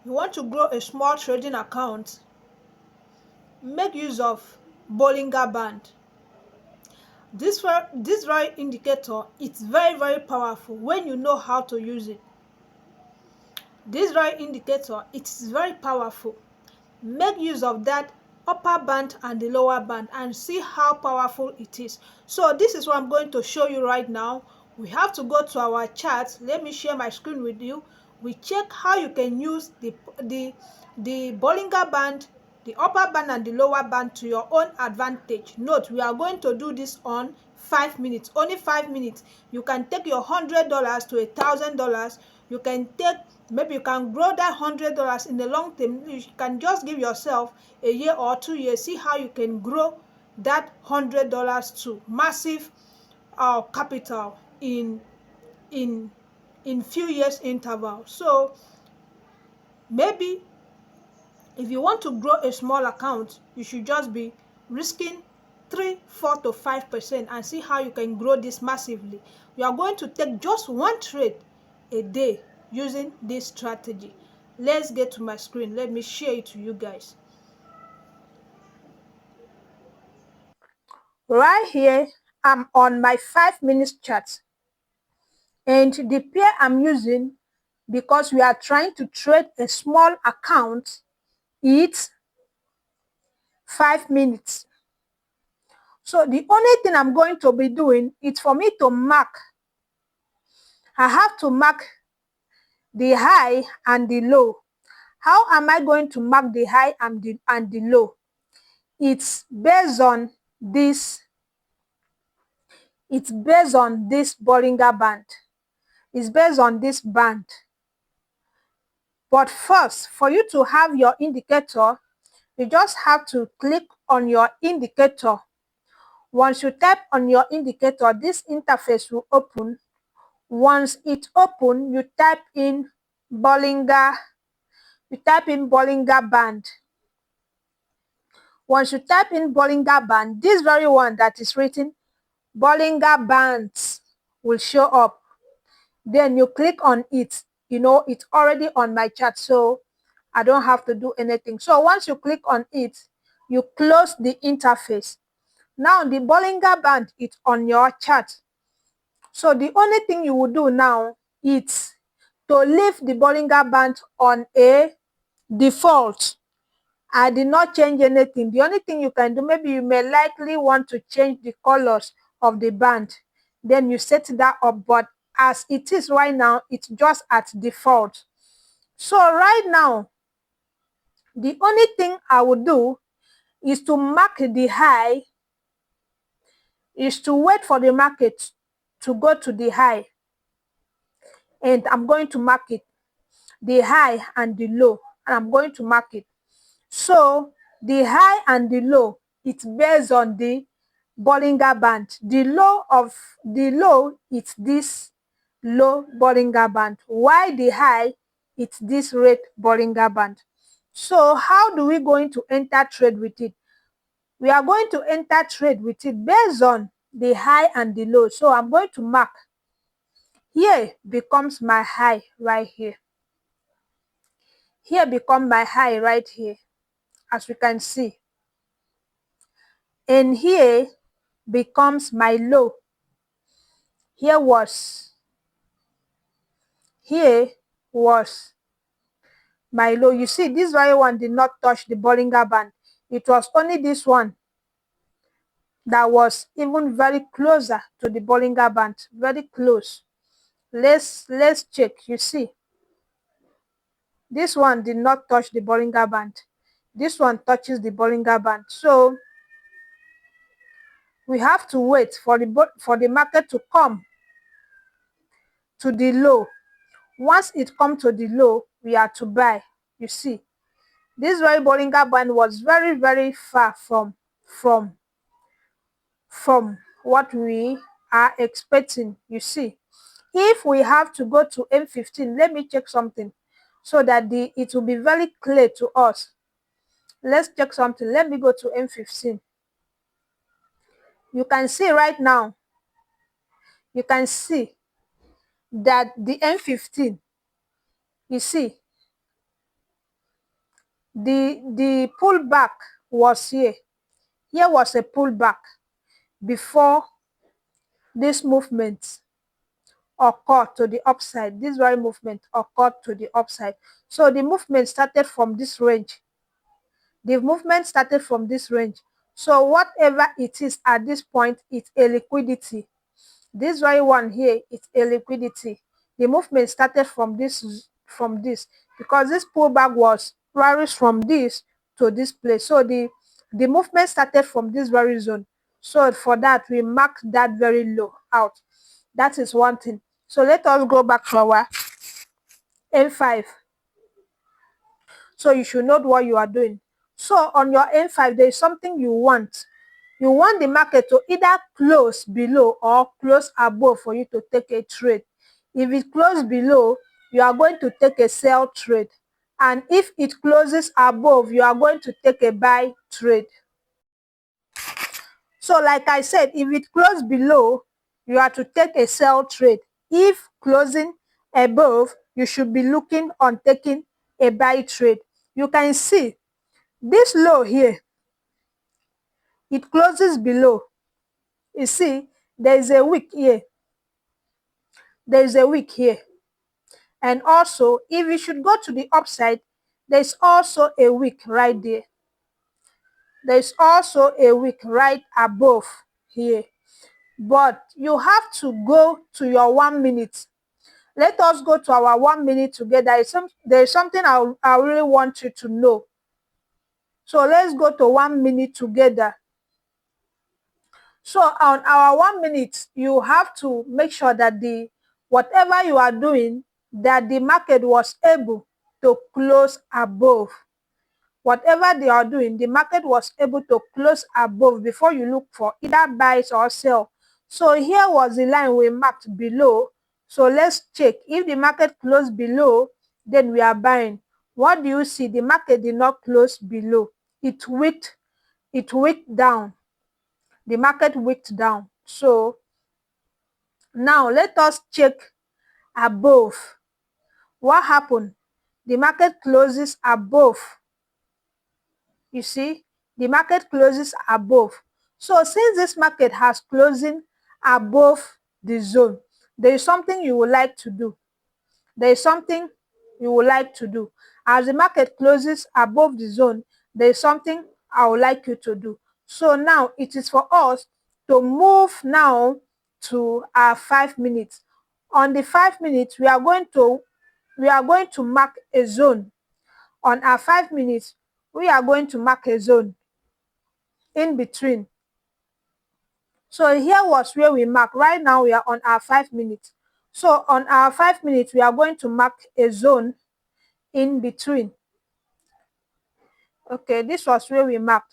you want to grow a small trading account, make use of Bollinger Band. This very indicator, it's very powerful when you know how to use it. This very indicator, it's very powerful. Make use of that upper band and the lower band and see how powerful it is. So this is what I'm going to show you right now. We have to go to our chart. Let me share my screen with you. We check how you can use the Bollinger Band, the upper band and the lower band to your own advantage. Note, we are going to do this on 5 minutes, only 5 minutes. You can take your $100 to $1,000. You can take, maybe you can grow that $100 in the long term. You can just give yourself a year or 2 years, see how you can grow that $100 to massive capital in few years interval. So maybe if you want to grow a small account, you should just be risking 3, 4 to 5% and see how you can grow this massively. You are going to take just one trade a day using this strategy. Let's get to my screen. Let me share it to you guys. Right here, I'm on my 5 minutes chart. And the pair I'm using, because we are trying to trade a small account, it's 5 minutes. So the only thing I'm going to be doing is for me to mark. I have to mark the high and the low. How am I going to mark the high and the low? It's based on this. It's based on this Bollinger Band. It's based on this band. But first, for you to have your indicator, you just have to click on your indicator. Once you tap on your indicator, this interface will open. Once it opens, you type in Bollinger Band. Once you type in Bollinger Band, this very one that is written Bollinger Bands will show up. Then you click on it. You know, it's already on my chart, so I don't have to do anything. So once you click on it, you close the interface. Now the Bollinger Band is on your chart. So the only thing you will do now is to leave the Bollinger Band on a default. I did not change anything. The only thing you can do, maybe you may likely want to change the colors of the band. Then you set that up, but as it is right now, it's just at default. So right now, the only thing I will do is to mark the high, is to wait for the market to go to the high. And I'm going to mark it, the high and the low, and I'm going to mark it. So the high and the low, it's based on the Bollinger Band. The low is this low Bollinger Band, while the high it's this red Bollinger Band. So how do we going to enter trade with it? We are going to enter trade with it based on the high and the low. So I'm going to mark. Here becomes my high right here. Here becomes my high right here, as we can see. And here becomes my low. Here was my low. You see, this very one did not touch the Bollinger Band. It was only this one that was even very closer to the Bollinger Band, very close. Let's check. You see, this one did not touch the Bollinger Band. This one touches the Bollinger Band. So we have to wait for the market to come to the low. Once it comes to the low, we are to buy. You see, this very Bollinger Band was very far from what we are expecting. You see, if we have to go to M15, let me check something so that it will be very clear to us. Let's check something. Let me go to M15. You can see right now, you can see that the M15, you see, The pullback was here. Here was a pullback before this movement occurred to the upside. This very movement occurred to the upside. So the movement started from this range. The movement started from this range. So whatever it is at this point, it's a liquidity. This very one here, it's a liquidity. The movement started from this because this pullback was varies from this to this place. So the movement started from this very zone. So for that, we marked that very low out. That is one thing. So let us go back to our M5. So you should know what you are doing. So on your M5, there is something you want. You want the market to either close below or close above for you to take a trade. If it closes below, you are going to take a sell trade. And if it closes above, you are going to take a buy trade. So like I said, if it closes below, you are to take a sell trade. If closing above, you should be looking on taking a buy trade. You can see this low here, it closes below. You see, there is a wick here. There is a wick here. And also, if you should go to the upside, there is also a wick right there. There is also a wick right above here. But you have to go to your 1 minute. Let us go to our 1 minute together. There is something I really want you to know. So let's go to 1 minute together. So on our 1 minute, you have to make sure that whatever you are doing, that the market was able to close above. Whatever they are doing, the market was able to close above before you look for either buys or sell. So here was the line we marked below. So let's check. If the market closed below, then we are buying. What do you see? The market did not close below. It wicked down. The market wicked down. So now let us check above. What happened? The market closes above. You see, the market closes above. So since this market has closing above the zone, there is something you would like to do. There is something you would like to do. As the market closes above the zone, there is something I would like you to do. So now it is for us to move now to our 5 minutes. On the 5 minutes, we are going to mark a zone. On our 5 minutes, we are going to mark a zone in between. So here was where we mark. Right now we are on our 5 minutes. So on our 5 minutes, we are going to mark a zone in between. Okay, this was where we marked.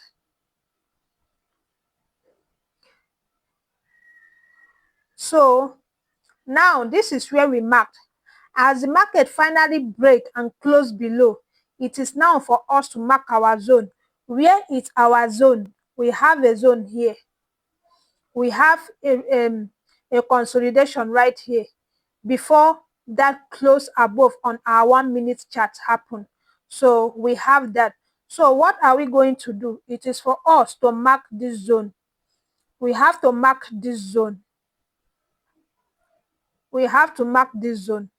So now this is where we marked. As the market finally break and close below, it is now for us to mark our zone. Where is our zone? We have a zone here. We have a consolidation right here before that close above on our 1 minute chart happen. So we have that. So what are we going to do? It is for us to mark this zone. We have to mark this zone. We have to mark this zone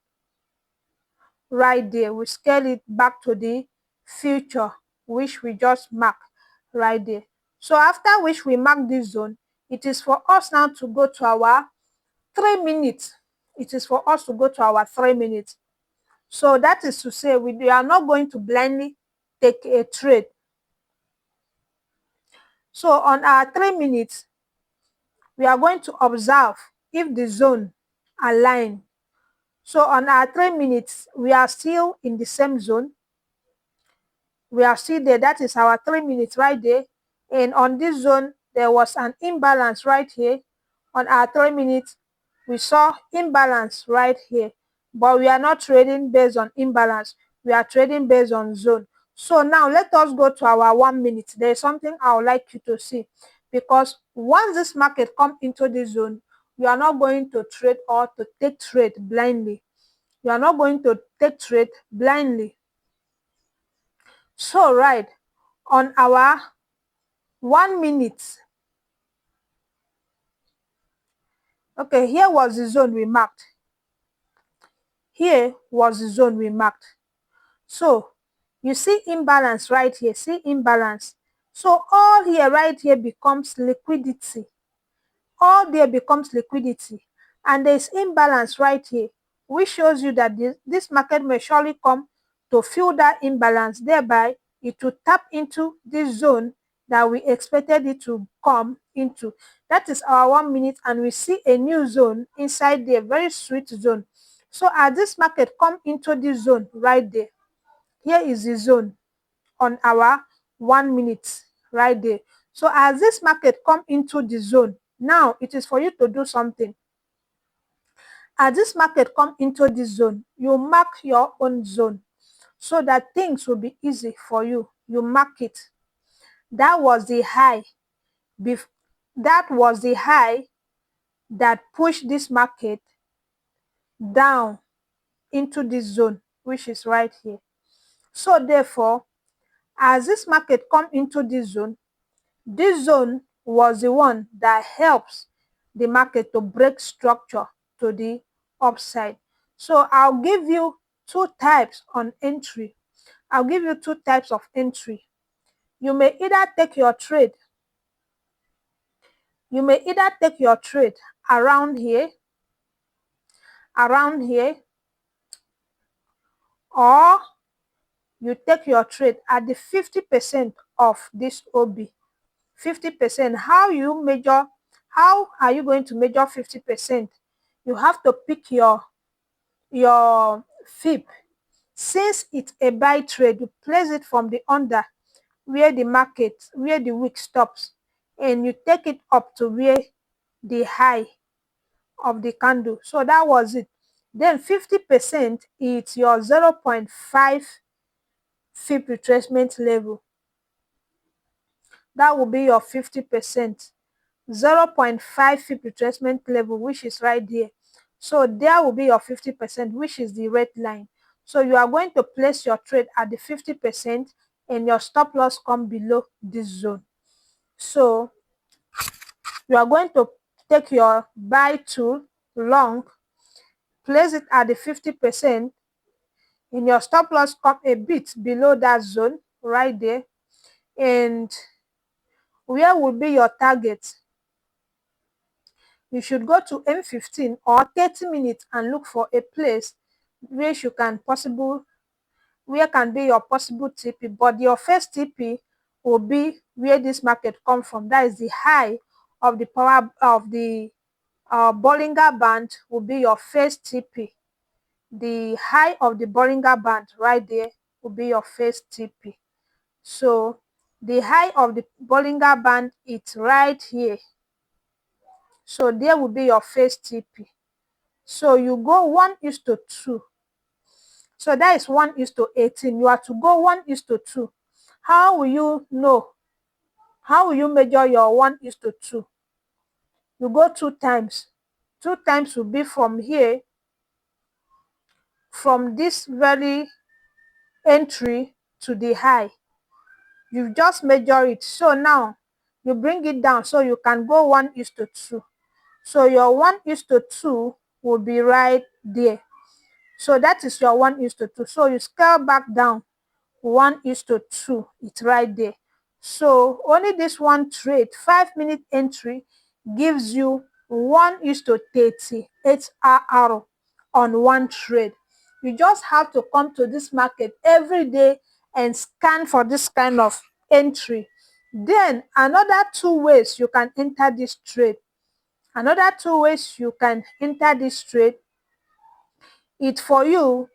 right there. We scale it back to the future, which we just mark right there. So after which we mark this zone, it is for us now to go to our 3 minutes. It is for us to go to our 3 minutes. So that is to say we are not going to blindly take a trade. So on our 3 minutes, we are going to observe if the zone align. So on our 3 minutes, we are still in the same zone. We are still there. That is our 3 minutes right there. And on this zone, there was an imbalance right here. On our 3 minutes, we saw imbalance right here. But we are not trading based on imbalance. We are trading based on zone. So now let us go to our 1 minute. There is something I would like you to see. Because once this market comes into this zone, we are not going to trade or to take trade blindly. We are not going to take trade blindly. So right, on our 1 minute, okay, here was the zone we marked. Here was the zone we marked. So you see imbalance right here, see imbalance. So all here right here becomes liquidity. All there becomes liquidity. And there's imbalance right here, which shows you that this market may surely come to fill that imbalance. Thereby, it will tap into this zone that we expected it to come into. That is our 1 minute, and we see a new zone inside there, very sweet zone. So as this market come into this zone right there, here is the zone on our 1 minute right there. So as this market come into the zone, now it is for you to do something. As this market come into this zone, you mark your own zone so that things will be easy for you. You mark it. That was the high. That was the high that pushed this market down into this zone, which is right here. So therefore, as this market come into this zone was the one that helps the market to break structure to the upside. So I'll give you two types on entry. I'll give you two types of entry. You may either take your trade, around here, or you take your trade at the 50% of this OB. 50%. How are you going to measure 50%? You have to pick your fib. Since it's a buy trade, you place it from the under where the wick stops, and you take it up to where the high of the candle. So that was it. Then 50% is your 0.5 fib retracement level. That will be your 50%. 0.5 fib retracement level, which is right there. So there will be your 50%, which is the red line. So you are going to place your trade at the 50%, and your stop loss come below this zone. So you are going to take your buy tool long, place it at the 50%, and your stop loss come a bit below that zone right there. And where will be your target? You should go to M15 or 30 minutes and look for a place where can be your possible TP. But your first TP will be where this market comes from. That is the high of the power of the Bollinger band will be your first TP. The high of the Bollinger band right there will be your first TP. So the high of the Bollinger band is right here. So there will be your first TP. So you go 1:2. So that is 1:18. You are to go 1:2. How will you know? How will you measure your 1:2? You go 2 times. 2 times will be from here, from this very entry to the high. You just measure it. So now you bring it down so you can go 1:2. So your 1:2 will be right there. So that is your 1:2. So you scale back down 1:2. It's right there. So only this one trade, 5-minute entry, gives you 1:38 RR on one trade. You just have to come to this market every day and scan for this kind of entry. Then another 2 ways you can enter this trade. It's for you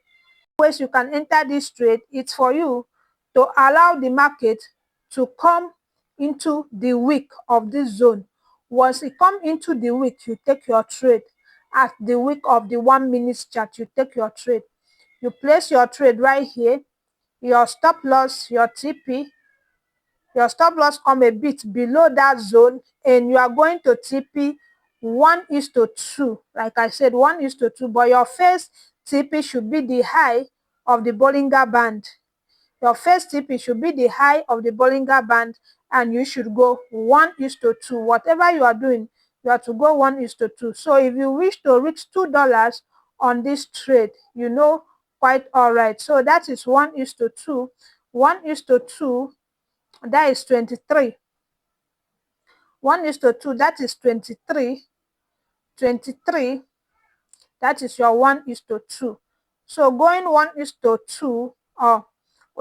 ways you can enter this trade. It's for you to allow the market to come into the wick of this zone. Once it come into the wick, you take your trade. At the wick of the 1 minute chart, you take your trade. You place your trade right here. Your stop loss, your TP, your stop loss come a bit below that zone, and you are going to TP 1:2. Like I said, 1:2, but your first TP should be the high of the Bollinger band. Your first TP should be the high of the Bollinger Band, and you should go 1:2. Whatever you are doing, you have to go 1:2. So if you wish to reach $2 on this trade, you know quite all right. So that is 1:2. 1:2, that is 23. 1:2, that is 23. 23, that is your 1:2. So going 1:2,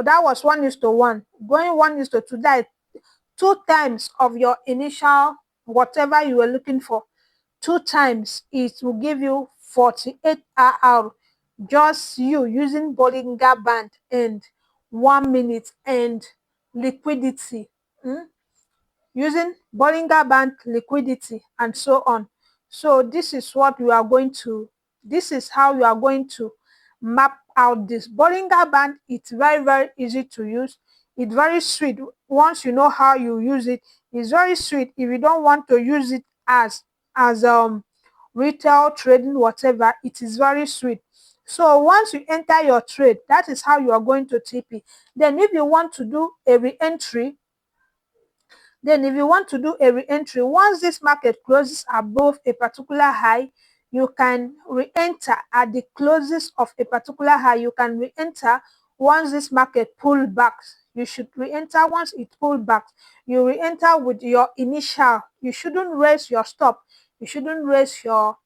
that was 1:1. Going 1:2, that is 2 times of your initial whatever you were looking for. 2 times, it will give you 48 RR. Just you using Bollinger Band and 1 minute and liquidity. Using Bollinger Band, liquidity, and so on. So this is how you are going to map out this Bollinger Band. It's very, very easy to use. It's very sweet once you know how you use it. It's very sweet if you don't want to use it as retail trading, whatever. It is very sweet. So once you enter your trade, that is how you are going to TP. Then if you want to do a re-entry, once this market closes above a particular high, you can re-enter at the closes of a particular high. You can re-enter once this market pull back. You should re-enter once it pull back. You re-enter with your initial. You shouldn't raise your stop. You shouldn't raise your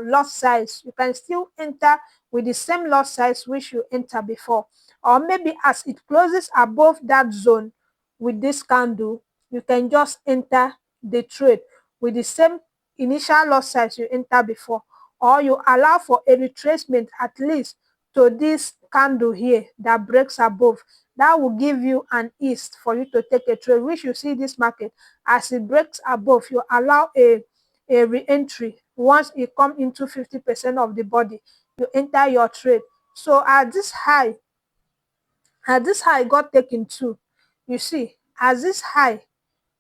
lot size. You can still enter with the same lot size which you enter before. Or maybe as it closes above that zone, with this candle, you can just enter the trade with the same initial lot size you enter before, or you allow for a retracement at least to this candle here that breaks above. That will give you an ease for you to take a trade, which you see this market as it breaks above. You allow a re-entry. Once it come into 50% of the body, you enter your trade. So at this high got taken too. You see, as this high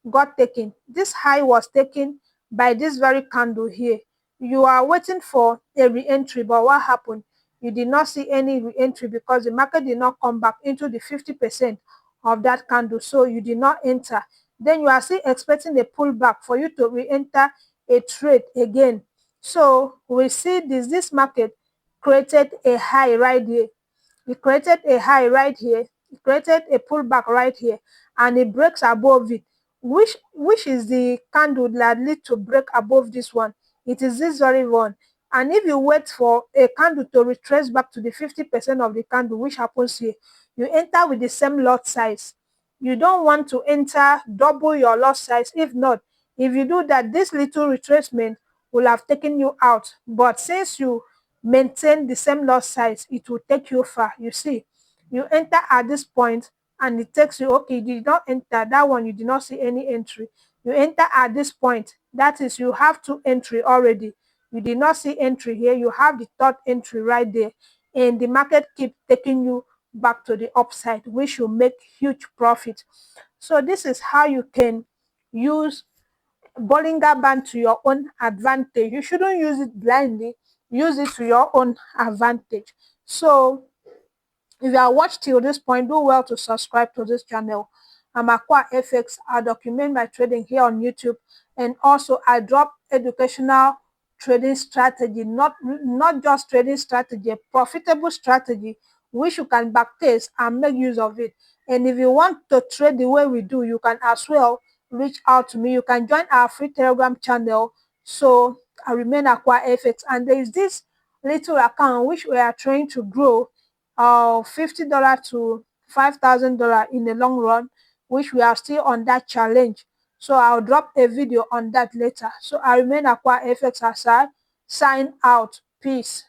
got taken, this high was taken by this very candle here. You are waiting for a re-entry, but what happened? You did not see any re-entry because the market did not come back into the 50% of that candle, so you did not enter. Then you are still expecting a pullback for you to re-enter a trade again. So we see this market created a high right here. It created a high right here. It created a pullback right here, and it breaks above it. Which is the candle that lead to break above this one? It is this very one. And if you wait for a candle to retrace back to the 50% of the candle, which happens here, you enter with the same lot size. You don't want to enter double your lot size. If not, if you do that, this little retracement will have taken you out. But since you maintain the same lot size, it will take you far. You see, you enter at this point and it takes you, okay, you did not enter that one, you did not see any entry. You enter at this point, that is, you have 2 entry already. You did not see entry here, you have the third entry right there, and the market keep taking you back to the upside, which will make huge profit. So this is how you can use Bollinger Band to your own advantage. You shouldn't use it blindly, use it to your own advantage. So if you are watched till this point, do well to subscribe to this channel. I'm Aqua FX. I document my trading here on YouTube, and also I drop educational trading strategy, not just trading strategy, a profitable strategy which you can backtest and make use of it. And if you want to trade the way we do, you can as well reach out to me. You can join our free Telegram channel. So I remain Aqua FX, and there is this little account which we are trying to grow, $50 to $5,000 in the long run, which we are still on that challenge. So I'll drop a video on that later. So I remain Aqua FX as I sign out. Peace.